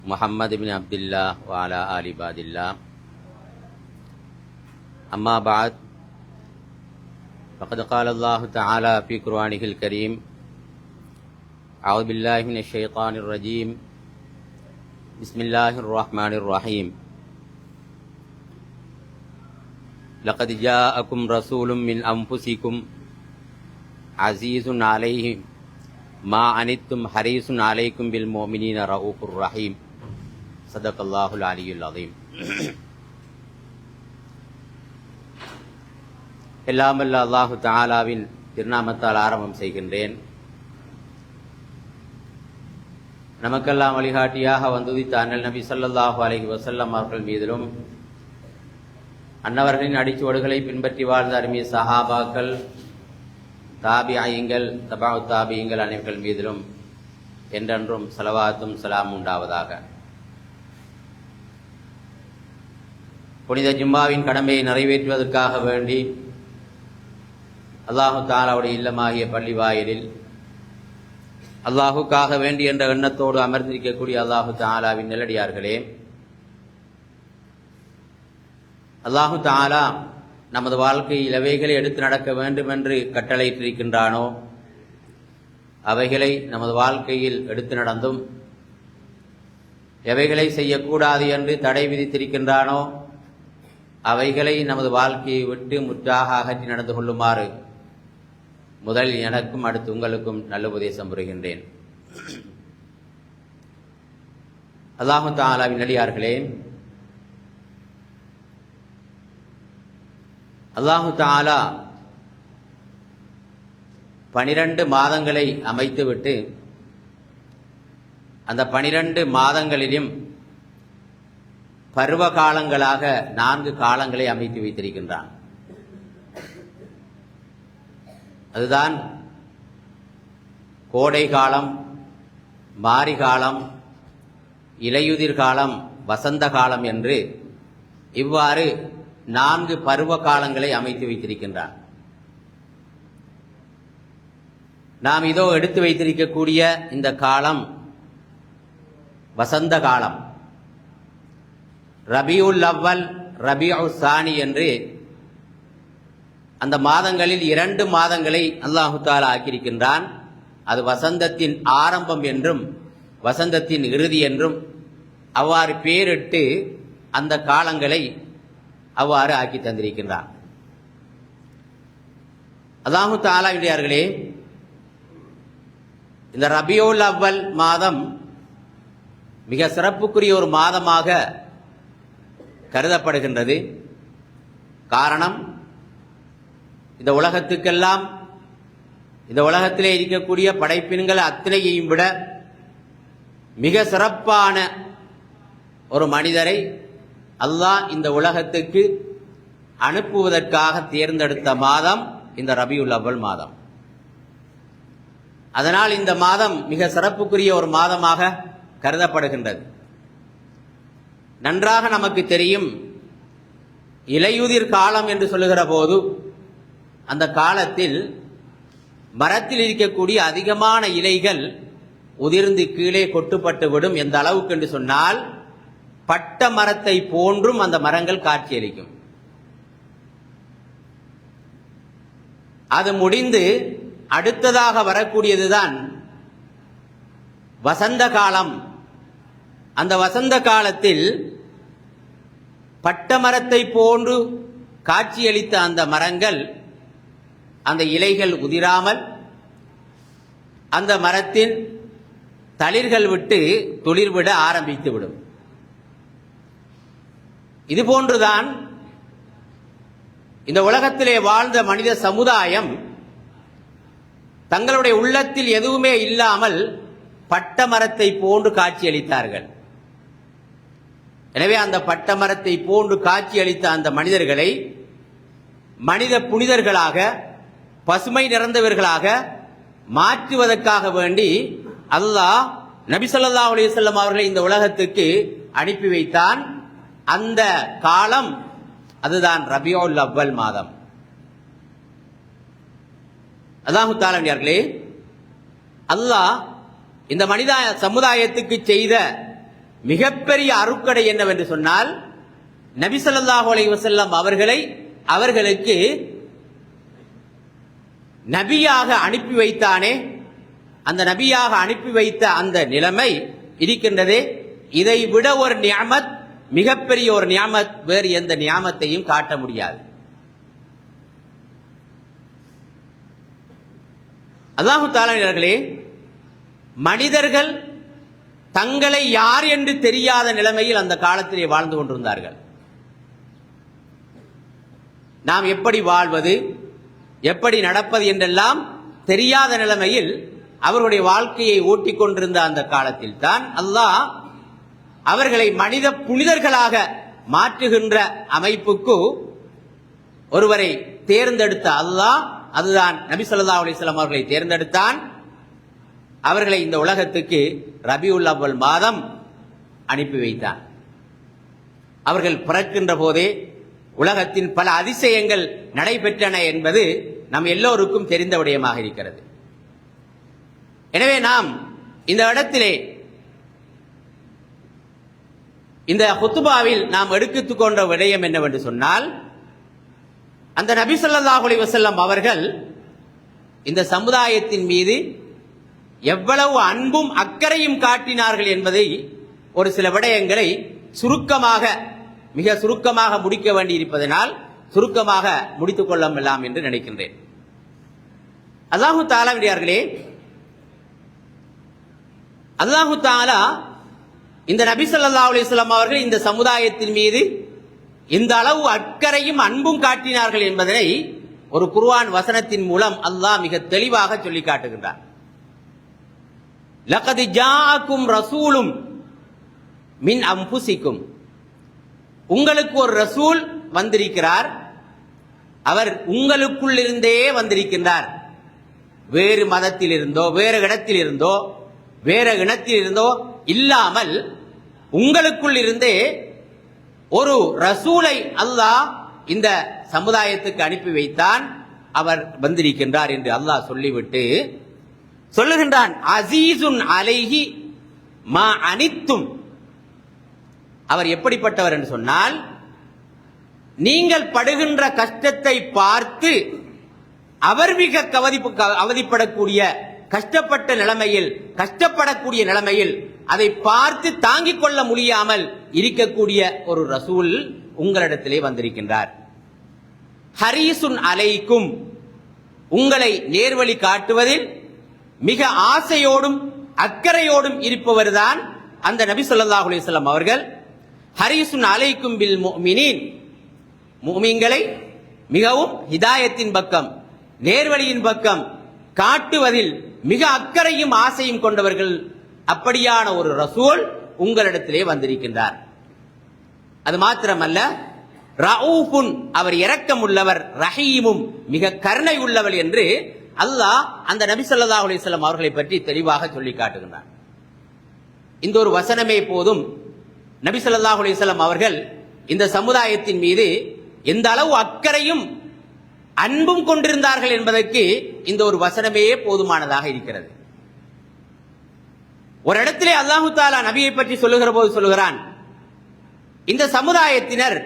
محمد بن عبد الله وعلى آل عباد الله أما بعد فقد قال الله تعالى في قرآنه الكريم أعوذ بالله من الشيطان الرجيم بسم الله الرحمن الرحيم لقد جاءكم رسول من أنفسكم عزيز عليه ما عنتم حريص عليكم بالمؤمنين رؤوف رحيم صدق الله العلي العظيم. எல்லாம் வல்ல அல்லாஹு தஆலாவின் திருநாமத்தால் ஆரம்பம் செய்கின்றேன். நமக்கெல்லாம் வழிகாட்டியாக வந்துதித்த அண்ணல் நபி ஸல்லல்லாஹு அலைஹி வஸல்லம் அவர்கள் மீதிலும் அன்னவர்களின் அடிச்சுவடுகளை பின்பற்றி வாழ்ந்த அருமைய சஹாபாக்கள், தாபியீங்கள், தபா தாபியீங்கள் அனைவர்கள் மீதிலும் என்றென்றும் ஸலவாத்தும் ஸலாம் உண்டாவதாக. புனித ஜும்மாவின் கடமையை நிறைவேற்றுவதற்காக வேண்டி அல்லாஹு தஆலாவுடைய இல்லமாகிய பள்ளி வாயிலில் அல்லாஹுக்காக வேண்டி என்ற எண்ணத்தோடு அமர்ந்திருக்கக்கூடிய அல்லாஹு தஆலாவின் நல்லடியார்களே, அல்லாஹு தஆலா நமது வாழ்க்கையில் எவைகளை எடுத்து நடக்க வேண்டும் என்று கட்டளையிட்டிருக்கின்றானோ அவைகளை நமது வாழ்க்கையில் எடுத்து நடந்தும், எவைகளை செய்யக்கூடாது என்று தடை விதித்திருக்கின்றானோ அவைகளை நமது வாழ்க்கையை விட்டு முற்றாக அகற்றி நடந்து கொள்ளுமாறு முதல் எனக்கும் அடுத்து உங்களுக்கும் நல்ல உபதேசம் புரிகின்றேன். அல்லாஹு தஆலாவின் நல்லடியார்களே, அல்லாஹு தஆலா 12 மாதங்களை அமைத்துவிட்டு அந்த 12 மாதங்களிலும் பருவ காலங்களாக 4 காலங்களை அமைத்து வைத்திருக்கின்றான். அதுதான் கோடை காலம், மாரி காலம், இலையுதிர் காலம், வசந்த காலம் என்று இவ்வாறு 4 பருவ காலங்களை அமைத்து வைத்திருக்கின்றான். நாம் இதோ எடுத்து வைத்திருக்கக்கூடிய இந்த காலம் வசந்த காலம். ரபியுல் அவ்வல், ரபியுல் சானி என்று அந்த மாதங்களில் 2 மாதங்களை அல்லாஹு தஆலா ஆக்கியிருக்கின்றான். அது வசந்தத்தின் ஆரம்பம் என்றும் வசந்தத்தின் இறுதி என்றும் அவ்வாறு பேரிட்டு அந்த காலங்களை அவ்வாறு ஆக்கி தந்திருக்கின்றான். அல்லாஹு தஆலா விடையார்களே, இந்த ரபியுல் அவ்வல் மாதம் மிக சிறப்புக்குரிய ஒரு மாதமாக கருதப்படுகின்றது. காரணம், இந்த உலகத்துக்கெல்லாம், இந்த உலகத்திலே இருக்கக்கூடிய படைப்பின்கள் அத்தனையையும் விட மிக சிறப்பான ஒரு மனிதரை அல்லாஹ் இந்த உலகத்துக்கு அனுப்புவதற்காக தேர்ந்தெடுத்த மாதம் இந்த ரபியுல் அவ்வல் மாதம். அதனால் இந்த மாதம் மிக சிறப்புக்குரிய ஒரு மாதமாக கருதப்படுகின்றது. நன்றாக நமக்கு தெரியும், இலையுதிர் காலம் என்று சொல்லுகிற போது அந்த காலத்தில் மரத்தில் இருக்கக்கூடிய அதிகமான இலைகள் உதிர்ந்து கீழே கொட்டுப்பட்டு விடும். எந்த அளவுக்கு என்று சொன்னால், பட்ட மரத்தை போன்றும் அந்த மரங்கள் காட்சியளிக்கும். அது முடிந்து அடுத்ததாக வரக்கூடியதுதான் வசந்த காலம். அந்த வசந்த காலத்தில் பட்ட மரத்தை போன்று காட்சியளித்த அந்த மரங்கள், அந்த இலைகள் உதிராமல் அந்த மரத்தின் தளிர்கள் விட்டு துளிர்விட ஆரம்பித்துவிடும். இதுபோன்றுதான் இந்த உலகத்திலே வாழ்ந்த மனித சமுதாயம் தங்களுடைய உள்ளத்தில் எதுவுமே இல்லாமல் பட்ட மரத்தை போன்று காட்சியளித்தார்கள். எனவே அந்த பட்ட மரத்தை போன்று காட்சியளித்த அந்த மனிதர்களை மனித புனிதர்களாக, பசுமை நிறைந்தவர்களாக மாற்றுவதற்காக வேண்டி அல்லாஹ் நபி ஸல்லல்லாஹு அலைஹி வஸல்லம் அவர்களை இந்த உலகத்துக்கு அனுப்பி வைத்தான். அந்த காலம் அதுதான் ரபியுல் அவ்வல் மாதம். அல்லாஹு தஆலா அல்லாஹ் இந்த மனித சமுதாயத்துக்கு செய்த மிகப்பெரிய அருட்கொடை என்னவென்று சொன்னால், நபி ஸல்லல்லாஹு அலைஹி வஸல்லம் அவர்களுக்கு நபியாக அனுப்பி வைத்தானே, அந்த நபியாக அனுப்பி வைத்த அந்த நிலைமை இருக்கின்றதே, இதை விட ஒரு நியமத், மிகப்பெரிய ஒரு நியமத் வேறு எந்த நியமத்தையும் காட்ட முடியாது. அல்லாஹு தஆலா மனிதர்கள் தங்களை யார் என்று தெரியாத நிலைமையில் அந்த காலத்திலே வாழ்ந்து கொண்டிருந்தார்கள். நாம் எப்படி வாழ்வது, எப்படி நடப்பது என்றெல்லாம் தெரியாத நிலைமையில் அவருடைய வாழ்க்கையை ஓட்டிக் கொண்டிருந்த அந்த காலத்தில் தான் அல்லாஹ் அவர்களை மனித புனிதர்களாக மாற்றுகின்ற அமைப்புக்கு ஒருவரை தேர்ந்தெடுத்த அல்லாஹ், அதுதான் நபி ஸல்லல்லாஹு அலைஹி வஸல்லம் அவர்களை தேர்ந்தெடுத்தான். அவர்களை இந்த உலகத்துக்கு ரபியுல் அவ்வல் மாதம் அனுப்பி வைத்தான். அவர்கள் பிறக்கின்ற போதே உலகத்தின் பல அதிசயங்கள் நடைபெற்றன என்பது நம் எல்லோருக்கும் தெரிந்த விடயமாக இருக்கிறது. எனவே நாம் இந்த இடத்திலே இந்த ஹுத்பாவில் நாம் எடுத்துக்கொண்ட விடயம் என்னவென்று சொன்னால், அந்த நபி ஸல்லல்லாஹு அலைஹி வஸல்லம் அவர்கள் இந்த சமுதாயத்தின் மீது எவ்வளவு அன்பும் அக்கறையும் காட்டினார்கள் என்பதை ஒரு சில விடயங்களை சுருக்கமாக, மிக சுருக்கமாக முடிக்க வேண்டியிருப்பதனால் சுருக்கமாக முடித்துக் கொள்ளலாம் என்று நினைக்கின்றேன். அல்லாஹு தஆலாவினர்களே, அல்லாஹு தஆலா இந்த நபி ஸல்லல்லாஹு அலைஹி வஸல்லம் அவர்கள் இந்த சமுதாயத்தின் மீது இந்த அளவு அக்கறையும் அன்பும் காட்டினார்கள் என்பதனை ஒரு குர்ஆன் வசனத்தின் மூலம் அல்லாஹ் மிக தெளிவாக சொல்லி காட்டுகின்றார். லகத் ஜாஅக்கும் ரசூலும் மின் அன்புசிக்கும், உங்களுக்கு ஒரு ரசூல் வந்திருக்கிறார், அவர் உங்களுக்குள் இருந்தே வந்திருக்கின்றார். வேறு மதத்தில் இருந்தோ, வேறு இடத்தில் இருந்தோ, வேறு இனத்தில் இருந்தோ இல்லாமல் உங்களுக்குள் இருந்தே ஒரு ரசூலை அல்லாஹ் இந்த சமுதாயத்துக்கு அனுப்பி வைத்தான், அவர் வந்திருக்கின்றார் என்று அல்லாஹ் சொல்லிவிட்டு சொல்லுகின்றான், அசீசுன் அலைஹி மா அனித்தும். அவர் எப்படிப்பட்டவர் என்று சொன்னால், நீங்கள் படுகின்ற கஷ்டத்தை பார்த்து அவர் மிக அவதிப்படக்கூடிய, கஷ்டப்பட்ட நிலைமையில், கஷ்டப்படக்கூடிய நிலைமையில் அதை பார்த்து தாங்கிக் கொள்ள முடியாமல் இருக்கக்கூடிய ஒரு ரசூல் உங்களிடத்திலே வந்திருக்கின்றார். ஹரீசுன் அலைக்கும், உங்களை நேர்வழி காட்டுவதில் மிக ஆசையோடும் அக்கறையோடும் இருப்பவர்தான் அந்த நபி ஸல்லல்லாஹு அலைஹி வஸல்லம் அவர்கள். ஹரீசுன் அலைக்கும் பில் முஃமினீன், முஃமின்களை மிகவும் ஹிதாயத்தின் பக்கம், நேர்வழியின் பக்கம் காட்டுவதில் மிக அக்கறையும் ஆசையும் கொண்டவர்கள். அப்படியான ஒரு ரசூல் உங்களிடத்திலே வந்திருக்கின்றார். அது மாத்திரமல்ல, ரഊஃபுன், அவர் இரக்கம் உள்ளவர், ரஹீமும், மிக கருணை உள்ளவர் என்று அல்லாஹ் அந்த நபி ஸல்லல்லாஹு அலைஹி வஸல்லம் அவர்களை பற்றி தெளிவாக சொல்லி காட்டுகின்றார். இந்த ஒரு வசனமே போதும் நபி ஸல்லல்லாஹு அலைஹி வஸல்லம் அவர்கள் இந்த சமுதாயத்தின் மீது எந்த அளவு அக்கறையும் அன்பும் கொண்டிருந்தார்கள் என்பதற்கு இந்த ஒரு வசனமே போதுமானதாக இருக்கிறது. ஒரு இடத்திலே அல்லாஹு தஆலா நபியை பற்றி சொல்லுகிற போது சொல்லுகிறான், இந்த சமுதாயத்தினர்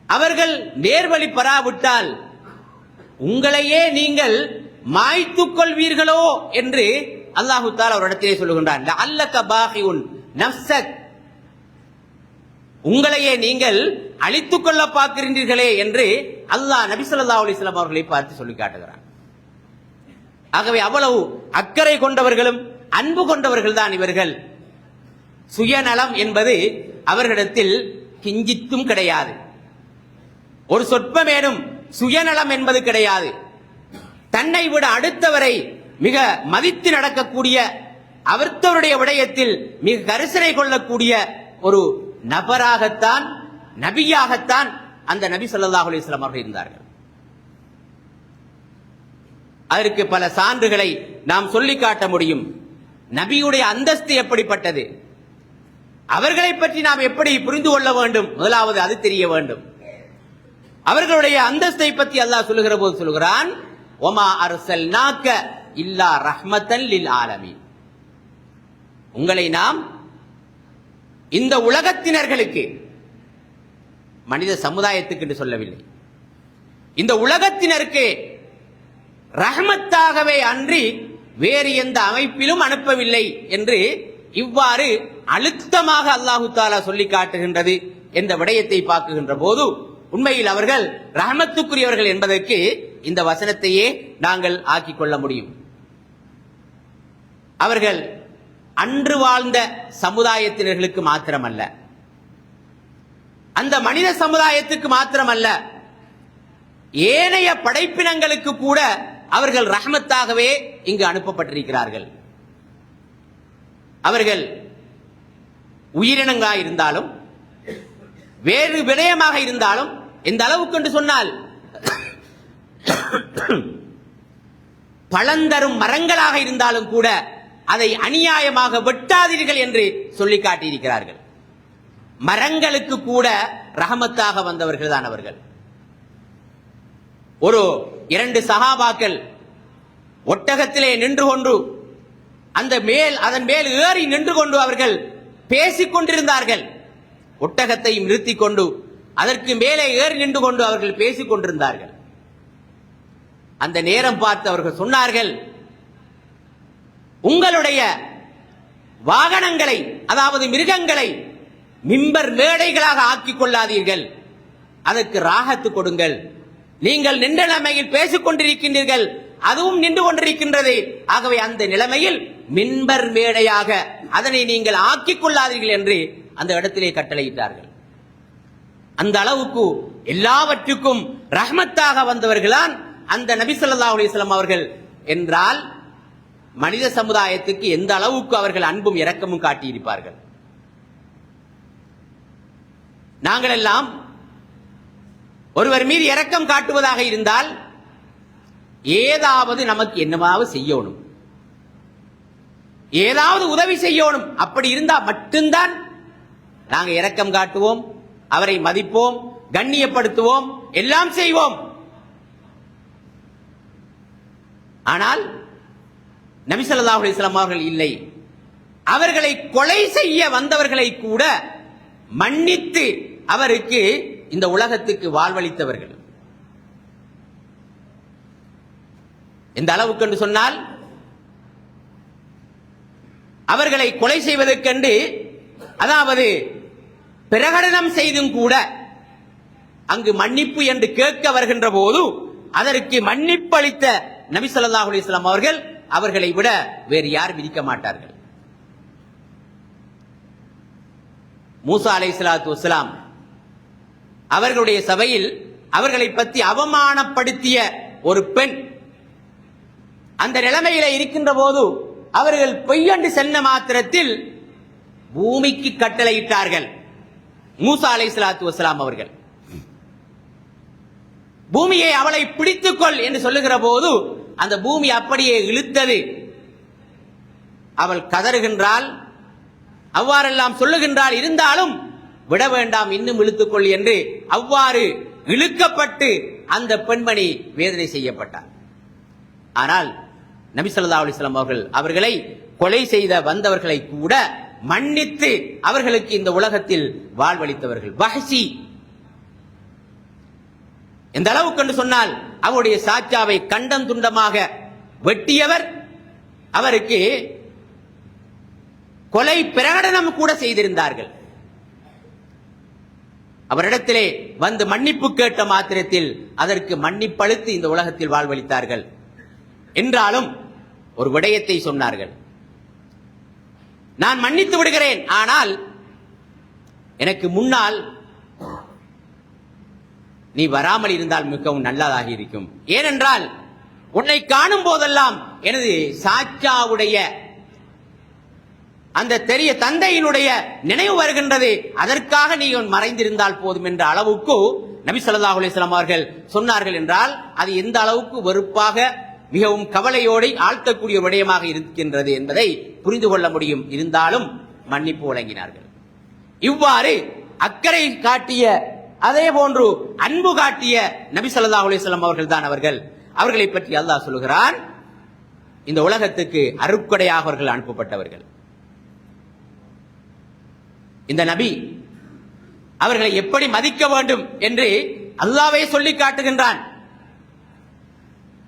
அவர்கள் நேர்வழி பெறாவிட்டால் உங்களையே நீங்கள் மாய்த்துக் கொள்வீர்களோ என்று அல்லாஹு தஆலா ஒரு இடத்திலே சொல்லுகின்றான். லஅல்லக பாகிஉன் நஃப்ஸக், உங்களையே நீங்கள் அழித்துக் கொள்ள பார்க்கிறீர்களே என்று அல்லாஹ் நபி ஸல்லல்லாஹு அலைஹி வஸல்லம் அவர்களை பார்த்து சொல்லி காட்டுகிறான். ஆகவே அவ்வளவு அக்கறை கொண்டவர்களும் அன்பு கொண்டவர்கள் தான் இவர்கள். சுயநலம் என்பது அவர்களிடத்தில் கிஞ்சித்தும் கிடையாது. ஒரு சொற்பமேனும் சுயநலம் என்பது கிடையாது. தன்னை விட அடுத்தவரை மிக மதித்து நடக்கக்கூடிய, அவர்த்தவருடைய விடயத்தில் மிக கரிசனை கொள்ளக்கூடிய ஒரு நபராகத்தான், நபியாகத்தான் அந்த நபி ஸல்லல்லாஹு அலைஹி வஸல்லம் அவர்கள் இருந்தார்கள். அதற்கு பல சான்றுகளை நாம் சொல்லி காட்ட முடியும். நபியுடைய அந்தஸ்து எப்படிப்பட்டது, அவர்களை பற்றி நாம் எப்படி புரிந்து கொள்ள வேண்டும், முதலாவது அது தெரிய வேண்டும். அவர்களுடைய அந்தஸ்தை பற்றி அல்லாஹ் சொல்லுகிற போது சொல்கிறான், ஒமா இந்த உலகத்தினர்களுக்கு, மனித சமுதாயத்துக்கு என்று சொல்லவில்லை, இந்த உலகத்தினருக்கு ரஹ்மத்தாகவே அன்றி வேறு எந்த அமைப்பிலும் அனுப்பவில்லை என்று இவ்வாறு அழுத்தமாக அல்லாஹு தாலா சொல்லி காட்டுகின்றது என்ற விடயத்தை பார்க்குகின்ற போது உண்மையில் அவர்கள் ரஹ்மத்துக்குரியவர்கள் என்பதற்கு இந்த வசனத்தையே நாங்கள் ஆக்கிக் கொள்ள முடியும். அவர்கள் அன்று வாழ்ந்த சமுதாயத்தினர்களுக்கு மாத்திரமல்ல, அந்த மனித சமுதாயத்துக்கு மாத்திரமல்ல, ஏனைய படைப்பினங்களுக்கு கூட அவர்கள் ரஹ்மத்தாகவே இங்கு அனுப்பப்பட்டிருக்கிறார்கள். அவர்கள் உயிரினங்களாக இருந்தாலும் வேறு விடயமாக இருந்தாலும், இந்த அளவுக்கு என்று சொன்னால் பழந்தரும் மரங்களாக இருந்தாலும் கூட அதை அநியாயமாக வெட்டாதீர்கள் என்று சொல்லி காட்டியிருக்கிறார்கள். மரங்களுக்கு கூட ரஹமத்தாக வந்தவர்கள் தான் அவர்கள். ஒரு 2 சஹாபாக்கள் ஒட்டகத்திலே நின்று கொண்டு அதன் மேல் ஏறி நின்று கொண்டு அவர்கள் பேசிக் கொண்டிருந்தார்கள். ஒட்டகத்தையும் நிறுத்திக் கொண்டு அதற்கு மேலே ஏறி நின்று கொண்டு அவர்கள் பேசிக் கொண்டிருந்தார்கள். அந்த நேரம் பார்த்து அவர்கள் சொன்னார்கள், உங்களுடைய வாகனங்களை, அதாவது மிருகங்களை மிம்பர் மேடைகளாக ஆக்கிக் கொள்ளாதீர்கள், அதற்கு ராகத்து கொடுங்கள். நீங்கள் நின்ற நிலைமையில் பேசிக் கொண்டிருக்கின்றீர்கள், அதுவும் நின்று கொண்டிருக்கின்றது. ஆகவே அந்த நிலைமையில் மின்பர் மேடையாக அதனை நீங்கள் ஆக்கிக் கொள்ளாதீர்கள் என்று அந்த இடத்திலே கட்டளையிட்டார்கள். அந்த அளவுக்கு எல்லாவற்றுக்கும் ரஹ்மத்தாக வந்தவர்களான் அந்த நபி ஸல்லல்லாஹு அலைஹி வஸல்லம் அவர்கள் என்றால், மனித சமுதாயத்துக்கு எந்த அளவுக்கு அவர்கள் அன்பும் இரக்கமும் காட்டியிருப்பார்கள். நாங்கள் எல்லாம் ஒருவர் மீது இரக்கம் காட்டுவதாக இருந்தால் ஏதாவது நமக்கு என்னவாவது செய்யணும், ஏதாவது உதவி செய்யணும். அப்படி இருந்தா மட்டும்தான் நாங்கள் இரக்கம் காட்டுவோம், அவரை மதிப்போம், கண்ணியப்படுத்துவோம், எல்லாம் செய்வோம். ஆனால் நபி ஸல்லல்லாஹு அலைஹி வஸல்லம் அவர்கள் இல்லை. அவர்களை கொலை செய்ய வந்தவர்களை கூட மன்னித்து அவருக்கு இந்த உலகத்துக்கு வாழ்வளித்தவர்கள். இந்த அளவுக்கு என்று சொன்னால், அவர்களை கொலை செய்வதற்கென்று, அதாவது பிரகடனம் செய்தும் கூட அங்கு மன்னிப்பு என்று கேட்க வருகின்ற போது அதற்கு மன்னிப்பு அளித்த நபி ஸல்லல்லாஹு அலைஹி வஸல்லம் அவர்கள் அவர்களை விட வேறு யார் விதிக்க மாட்டார்கள். மூசா அலைஹிஸ்ஸலாத்து வஸ்ஸலாம் அவர்களுடைய சபையில் அவர்களை பற்றி அவமானப்படுத்திய ஒரு பெண் அந்த நிலைமையில இருக்கின்ற போது அவர்கள் பொய்யண்டு சென்ன மாத்திரத்தில் பூமிக்கு கட்டளையிட்டார்கள். மூசா அலைஹிஸ்ஸலாத்து வஸ்ஸலாம் அவர்கள் பூமியை அவளை பிடித்துக்கொள் என்று சொல்லுகிற போது அந்த பூமி அப்படியே இழுத்தது. அவள் கதறுகின்றாள், அவ்வாறெல்லாம் சொல்லுகின்றாள். இருந்தாலும் விட வேண்டாம், இன்னும் இழுத்துக்கொள் என்று அவ்வாறு இழுக்கப்பட்டு அந்த பெண்மணி வேதனை செய்யப்பட்டார். ஆனால் நபி ஸல்லல்லாஹு அலைஹி வஸல்லம் அவர்கள் அவர்களை கொலை செய்த வந்தவர்களை கூட மன்னித்து அவர்களுக்கு இந்த உலகத்தில் வாழ்வளித்தவர்கள். வஹ்ஷி எந்த அளவுக்கு என்று சொன்னால், அவருடைய சாச்சாவை கண்டம் துண்டமாக வெட்டியவர், அவருக்கு கொலை பிரகடனம் கூட செய்திருந்தார்கள். அவரிடத்திலே வந்து மன்னிப்பு கேட்ட மாத்திரத்தில் அதற்கு மன்னிப்பளித்து இந்த உலகத்தில் வாழ்வளித்தார்கள். என்றாலும் ஒரு விடயத்தை சொன்னார்கள், நான் மன்னித்து விடுகிறேன், ஆனால் எனக்கு முன்னால் நீ வராமல் இருந்தால் மிகவும் நல்லதாக இருக்கும். ஏனென்றால் உன்னை காணும் போதெல்லாம் எனது சாச்சாவுடைய அந்த தெரிய தந்தையினுடைய நினைவு வருகின்றது, அதற்காக நீ மறைந்திருந்தால் போதும் என்ற அளவுக்கு நபி ஸல்லல்லாஹு அலைஹி வஸல்லம் அவர்கள் சொன்னார்கள். என்றால் அது எந்த அளவுக்கு வெறுப்பாக மிகவும் கவலையோடு ஆழ்த்தக்கூடிய விடயமாக இருக்கின்றது என்பதை புரிந்து கொள்ள முடியும். இருந்தாலும் மன்னிப்பு வழங்கினார்கள். இவ்வாறு அக்கறை காட்டிய, அதே போன்று அன்பு காட்டிய நபி ஸல்லல்லாஹு அலைஹி வஸல்லம் அவர்கள் தான் அவர்களை பற்றி அல்லாஹ் சொல்கிறான், இந்த உலகத்துக்கு அருட்கொடையாக அவர்கள் அனுப்பப்பட்டவர்கள். இந்த நபி அவர்களை எப்படி மதிக்க வேண்டும் என்று அல்லாஹ்வே சொல்லி காட்டுகின்றான்.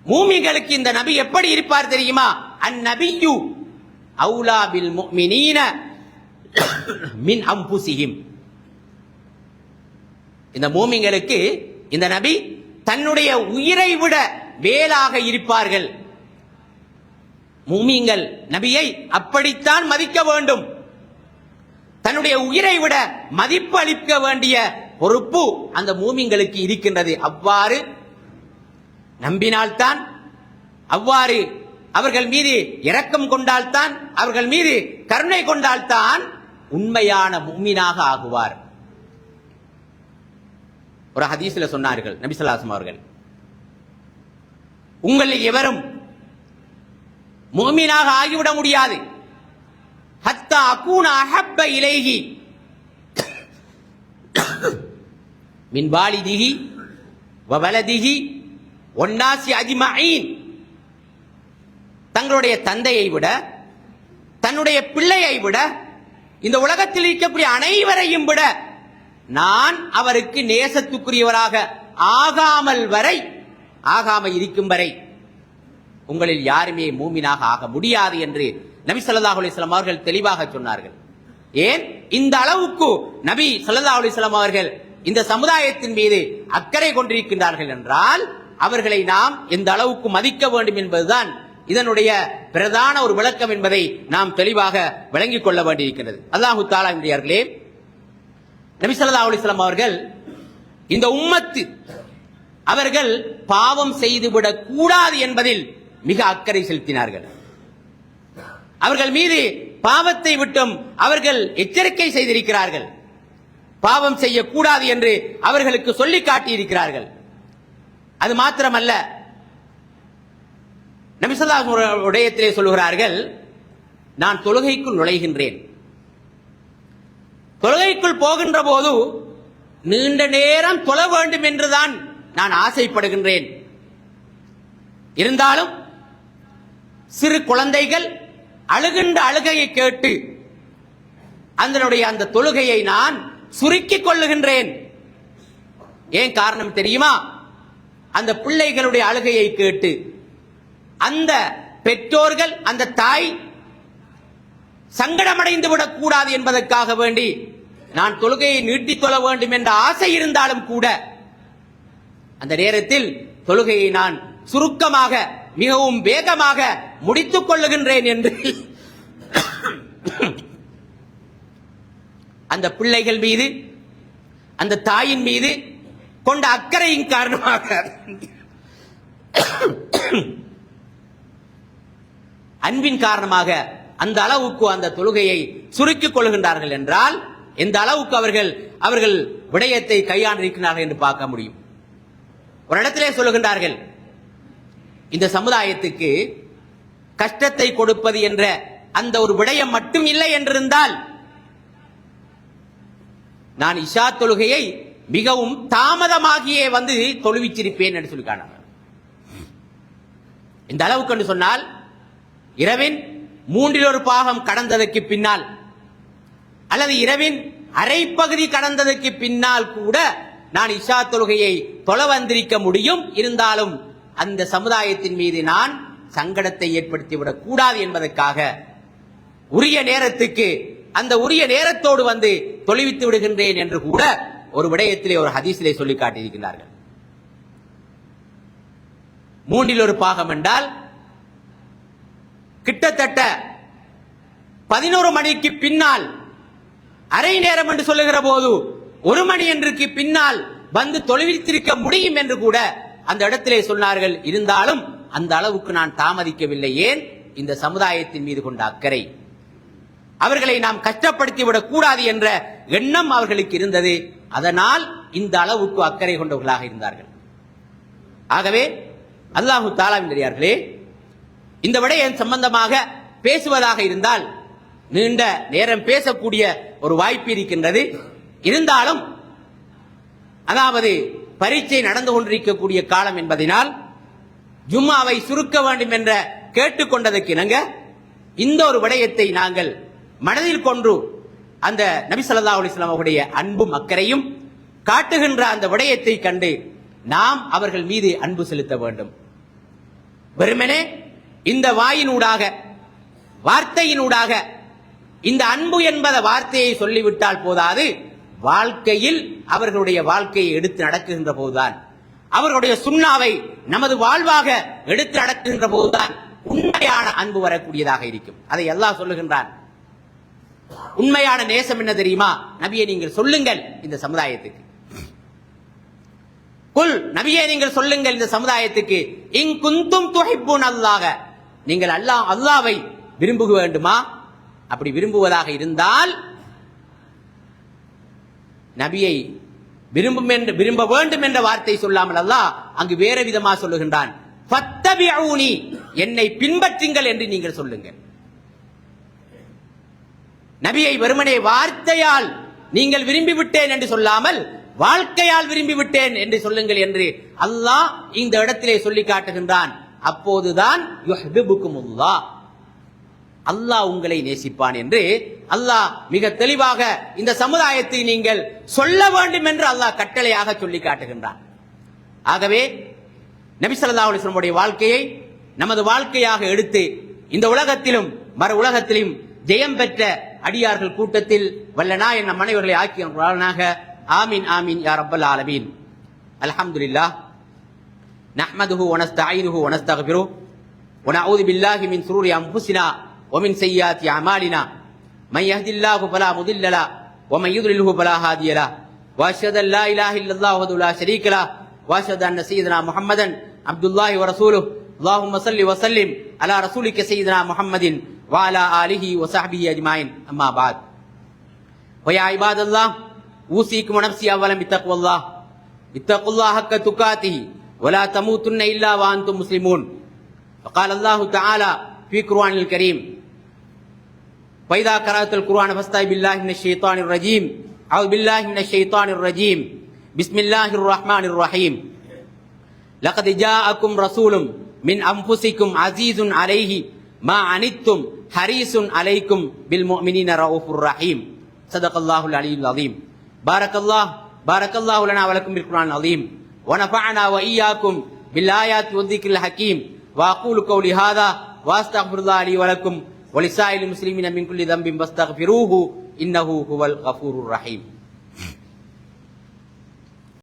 மூமின்களுக்கு இந்த நபி எப்படி இருப்பார் தெரியுமா? அந்நபியு அவுலா பில் முஃமினீன மின் அன்புசிஹிம். இந்த மூமின்களுக்கு இந்த நபி தன்னுடைய உயிரை விட வேலாக இருப்பார்கள். மூமின்கள் நபியை அப்படித்தான் மதிக்க வேண்டும். தன்னுடைய உயிரை விட மதிப்பு அளிக்க வேண்டிய பொறுப்பு அந்த மூமின்களுக்கு இருக்கின்றது. அவ்வாறு நம்பினால்தான், அவ்வாறு அவர்கள் மீது இரக்கம் கொண்டால்தான், அவர்கள் மீது கருணை கொண்டால்தான் உண்மையான முஃமினாக ஆகுவார். ஒரு ஹதீஸ்ல சொன்னார்கள் நபி ஸல்லல்லாஹு அலைஹி வஸல்லம் அவர்கள், உங்களில் எவரும் முஃமினாக ஆகிவிட முடியாது ஹத்தா அகூன அஹப்ப இலைஹி மின் வாலிதிஹி வ வலதிஹி வன்னாசி அஜ்மஈன். தங்களுடைய தந்தையை விட, தன்னுடைய பிள்ளையை விட, இந்த உலகத்தில் இருக்கக்கூடிய அனைவரையும் விட நான் அவருக்கு நேசத்துக்குரியவராக ஆகாமல் இருக்கும் வரை உங்களில் யாருமே மூமினாக ஆக முடியாது என்று நபி ஸல்லல்லாஹு அலைஹி வஸல்லம் அவர்கள் தெளிவாக சொன்னார்கள். ஏன் இந்த அளவுக்கு நபி ஸல்லல்லாஹு அலைஹி வஸல்லம் அவர்கள் இந்த சமுதாயத்தின் மீது அக்கறை கொண்டிருக்கின்றார்கள் என்றால் அவர்களை நாம் எந்த அளவுக்கு மதிக்க வேண்டும் என்பதுதான் இதனுடைய பிரதான ஒரு விளக்கம் என்பதை நாம் தெளிவாக விளங்கிக் கொள்ள வேண்டியிருக்கிறது. அல்லாஹு தஆலா இன்றையர்களே, நபி ஸல்லல்லாஹு அலைஹி வஸல்லம் அவர்கள் இந்த உம்மத்து அவர்கள் பாவம் செய்துவிடக் கூடாது என்பதில் மிக அக்கறை செலுத்தினார்கள். அவர்கள் மீது பாவத்தை விட்டும் அவர்கள் எச்சரிக்கை செய்திருக்கிறார்கள். பாவம் செய்யக்கூடாது என்று அவர்களுக்கு சொல்லி காட்டியிருக்கிறார்கள். அது மாத்திரமல்ல, நபி ஸல்லல்லாஹு அலைஹி வஸல்லம் உடையத்திலே சொல்கிறார்கள், நான் தொழுகைக்குள் நுழைகின்றேன். தொழுகைக்குள் போகின்ற போது நீண்ட நேரம் தொழ வேண்டும் என்றுதான் நான் ஆசைப்படுகின்றேன். இருந்தாலும் சிறு குழந்தைகள் அழுகின்ற அழுகையை கேட்டு அந்த தொழுகையை நான் சுருக்கிக் கொள்ளுகின்றேன். ஏன் காரணம் தெரியுமா? அந்த பிள்ளைகளுடைய அழுகையை கேட்டு அந்த பெற்றோர்கள், அந்த தாய் சங்கடமடைந்து விடக் கூடாது என்பதற்காக வேண்டி நான் தொழுகையை நீட்டித் தொழ வேண்டும் என்ற ஆசை இருந்தாலும் கூட அந்த நேரத்தில் தொழுகையை நான் சுருக்கமாக மிகவும் வேகமாக முடித்துக் கொள்ளுகின்றேன் என்று அந்த பிள்ளைகள் மீது, அந்த தாயின் மீது கொண்ட அக்கறையின் காரணமாக, அன்பின் காரணமாக அந்த அளவுக்கு அந்த தொழுகையை சுருக்கிக் கொள்கின்றார்கள் என்றால் எந்த அளவுக்கு அவர்கள் விடயத்தை கையாண்டிருக்கிறார்கள் என்று பார்க்க முடியும். ஒரு இடத்திலே சொல்லுகின்றார்கள், இந்த சமுதாயத்துக்கு கஷ்டத்தை கொடுப்பது என்ற அந்த ஒரு விடயம் மட்டும் இல்லை என்றிருந்தால் நான் இஷா தொழுகையை மிகவும் தாமதமாகியே வந்து தொழுவிச்சிருப்பேன் என்று சொல்லி காண. இந்த அளவுக்கு என்று சொன்னால் இரவின் 1/3 கடந்ததற்கு பின்னால் அல்லது இரவின் அரை பகுதி கடந்ததற்கு பின்னால் கூட நான் இஷா தொழுகையை தொழ வந்திருக்க முடியும். இருந்தாலும் அந்த சமுதாயத்தின் மீது நான் சங்கடத்தை ஏற்படுத்திவிடக் கூடாது என்பதற்காக உரிய நேரத்துக்கு அந்த உரிய நேரத்தோடு வந்து தொழுவித்து விடுகின்றேன் என்று கூட ஒரு விடயத்திலே, ஒரு ஹதீஸிலே சொல்லி காட்டியிருக்கிறார்கள். 1/3 என்றால் கிட்டத்தட்ட 11 மணிக்கு பின்னால், அரை நேரம் என்று சொல்லுகிற போது 1 மணி என்றுக்கு பின்னால் வந்து தொழுவித்திருக்க முடியும் என்று கூட அந்த இடத்திலே சொன்னார்கள். இருந்தாலும் அந்த அளவுக்கு நான் தாமதிக்கவில்லை. ஏன்? இந்த சமுதாயத்தின் மீது கொண்ட அக்கறை, அவர்களை நாம் கஷ்டப்படுத்திவிடக் கூடாது என்ற எண்ணம் அவர்களுக்கு இருந்தது. அதனால் இந்த அளவுக்கு அக்கறை கொண்டவர்களாக இருந்தார்கள். ஆகவே அல்லாஹு தஆலாவின் அடியார்களே, இந்த விடயம் சம்பந்தமாக பேசுவதாக இருந்தால் நீண்ட நேரம் பேசக்கூடிய ஒரு வாய்ப்பு இருக்கின்றது. இருந்தாலும் அதாவது பரீட்சை நடந்து கொண்டிருக்கக்கூடிய காலம் என்பதனால் ஜும்மாவை சுருக்க வேண்டும் என்ற கேட்டுக்கொண்டதற்கு இணங்க இந்த ஒரு விடயத்தை நாங்கள் மனதில் கொண்டு அந்த நபி ஸல்லல்லாஹு அலைஹி வஸல்லம் அவருடைய அன்பும் அக்கறையும் காட்டுகின்ற அந்த விடயத்தை கண்டு நாம் அவர்கள் மீது அன்பு செலுத்த வேண்டும். வெறுமனே இந்த வாயினூடாக வார்த்தையினூடாக இந்த அன்பு என்பத வார்த்தையை சொல்லிவிட்டால் போதாது, வாழ்க்கையில் அவர்களுடைய வாழ்க்கையை எடுத்து நடக்குகின்ற போதுதான், அவர்களுடைய சுன்னாவை நமது வாழ்வாக எடுத்து நடக்குகின்ற போதுதான் உண்மையான அன்பு வரக்கூடியதாக இருக்கும். அதை அல்லாஹ் சொல்லுகின்றான். உண்மையான நேசம் என்ன தெரியுமா? நபியை நீங்கள் சொல்லுங்கள் இந்த சமுதாயத்துக்கு. குல், நபியே நீங்கள் சொல்லுங்கள் இந்த சமுதாயத்துக்கு, இன் குந்தும் துஹிப்பூன் அல்லாஹ, நீங்கள் அல்லாஹ்வை விரும்ப வேண்டுமா? அப்படி விரும்புவதாக இருந்தால் நபியை விரும்ப வேண்டும் என்ற வார்த்தை சொல்லாமல் அல்லாஹ் அங்கு வேற விதமா சொல்லுகின்றான். ஃபத்தபிஊனி, என்னை பின்பற்றுங்கள் என்று நீங்கள் சொல்லுங்கள். நபியை வெறுமனே வார்த்தையால் நீங்கள் விரும்பிவிட்டேன் என்று சொல்லாமல் வாழ்க்கையால் விரும்பிவிட்டேன் என்று சொல்லுங்கள் என்று அல்லாஹ் இந்த இடத்திலே சொல்லி காட்டுகின்றான். அப்போதுதான் யுஹிப்புக்குமுல்லாஹ், அல்லாஹ் உங்களை நேசிப்பான் என்று அல்லாஹ் மிக தெளிவாக இந்த சமுதாயத்தை நீங்கள் சொல்ல வேண்டும் என்று அல்லாஹ் கட்டளையாக சொல்லி காட்டுகின்றான். ஆகவே நபி ஸல்லல்லாஹு அலைஹி வஸல்லம் உடைய வாழ்க்கையை நமது வாழ்க்கையாக எடுத்து இந்த உலகத்திலும் மறு உலகத்திலும் ஜெயம் பெற்ற அடியார்கள் கூட்டத்தில் வல்லனா என் மனைவர்களை ஆக்கியவர்களாக. ஆமீன் ஆமீன் யா ரப்பல் ஆலமீன். அல்ஹம்துலில்லாஹ் நஹ்மதுஹு வ நஸ்தஈனுஹு வ நஸ்தக்ஃபிருஹு வ நஊது பில்லாஹி மின் ஷுரூரி அன்ஃபுஸினா வ மின் ஸய்யிஆத்தி அமாலினா மன் யஹ்தில்லாஹு ஃபலா முதில்ல லஹு வ மன் யுضللஹு ஃபலா ஹாதிய லஹு வ அஷ்ஹது அன் லா இலாஹா இல்லல்லாஹு வஹ்தஹு லா ஷரீக லஹு வ அஷ்ஹது அன்ன ஸய்யிதனா முஹம்மதன் அப்துல்லாஹி வ ரசூலுஹு. அல்லாஹும்ம ஸல்லி வ ஸல்லிம் அலா ரசூலிக ஸய்யிதனா முஹம்மதின் வ அலா ஆலிஹி வ ஸஹ்பிஹி அஜ்மாயின். அம்மா பஅத். வ யா இபாதல்லாஹ் ஊஸீக்கும் வ நஃப்ஸி அவ்வலம் பித்தக்வல்லாஹ். இத்தகுல்லாஹ ஹக்க துகாத்திஹி வ லா தமூதுன்ன இல்லா வ அன்தும் முஸ்லிமூன். وقال الله تعالى في القرآن الكريم فإذا قرأت القرآن فاستعذ بالله من الشيطان الرجيم. أعوذ بالله من الشيطان الرجيم. بسم الله الرحمن الرحيم. لقد جاءكم رسول من أنفسكم عزيز عليه ما عنتم حريص عليكم بالمؤمنين رؤوف رحيم. صدق الله العلي العظيم. بارك الله لنا ولكم بالقرآن العظيم ونفعنا وإياكم بالآيات والذكر الحكيم. وأقول قولي هذا وأستغفر الله لي ولكم ولسائر المسلمين من كل ذنب فاستغفروه إنه هو الغفور الرحيم.